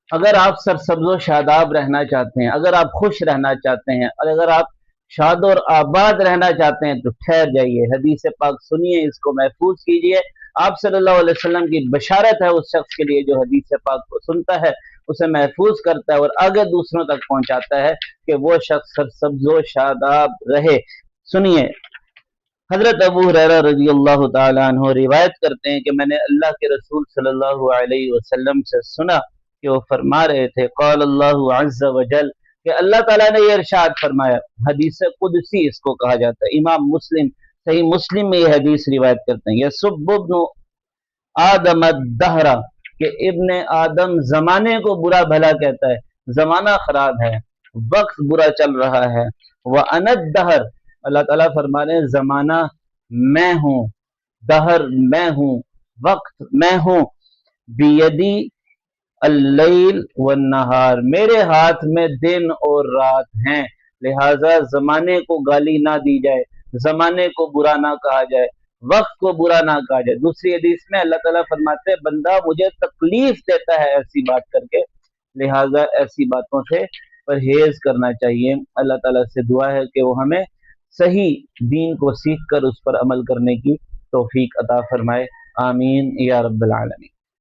اگر آپ سرسبز و شاداب رہنا چاہتے ہیں، اگر آپ خوش رہنا چاہتے ہیں، اور اگر آپ شاد اور آباد رہنا چاہتے ہیں تو ٹھہر جائیے، حدیث پاک سنیے، اس کو محفوظ کیجیے۔ آپ صلی اللہ علیہ وسلم کی بشارت ہے اس شخص کے لیے جو حدیث پاک کو سنتا ہے، اسے محفوظ کرتا ہے اور آگے دوسروں تک پہنچاتا ہے کہ وہ شخص سرسبز و شاداب رہے۔ سنیے، حضرت ابو ہریرہ رضی اللہ تعالی عنہ روایت کرتے ہیں کہ میں نے اللہ کے رسول صلی اللہ علیہ وسلم سے سنا کہ وہ فرما رہے تھے، قال اللہ عز وجل، کہ اللہ تعالیٰ نے یہ ارشاد فرمایا، حدیث قدسی اس کو کہا جاتا ہے، امام مسلم صحیح مسلم میں یہ حدیث روایت کرتے ہیں، یسب ابن آدم الدہرہ، کہ ابن آدم زمانے کو برا بھلا کہتا ہے، زمانہ خراب ہے، وقت برا چل رہا ہے، وَأَنَا الدَّهْرُ، اللہ تعالیٰ فرما رہے ہیں زمانہ میں ہوں، دہر میں ہوں، وقت میں ہوں، بیدی اللیل والنہار، میرے ہاتھ میں دن اور رات ہیں، لہٰذا زمانے کو گالی نہ دی جائے، زمانے کو برا نہ کہا جائے، وقت کو برا نہ کہا جائے۔ دوسری حدیث میں اللہ تعالیٰ فرماتے ہیں بندہ مجھے تکلیف دیتا ہے ایسی بات کر کے، لہٰذا ایسی باتوں سے پرہیز کرنا چاہیے۔ اللہ تعالیٰ سے دعا ہے کہ وہ ہمیں صحیح دین کو سیکھ کر اس پر عمل کرنے کی توفیق عطا فرمائے، آمین یا رب العالمین۔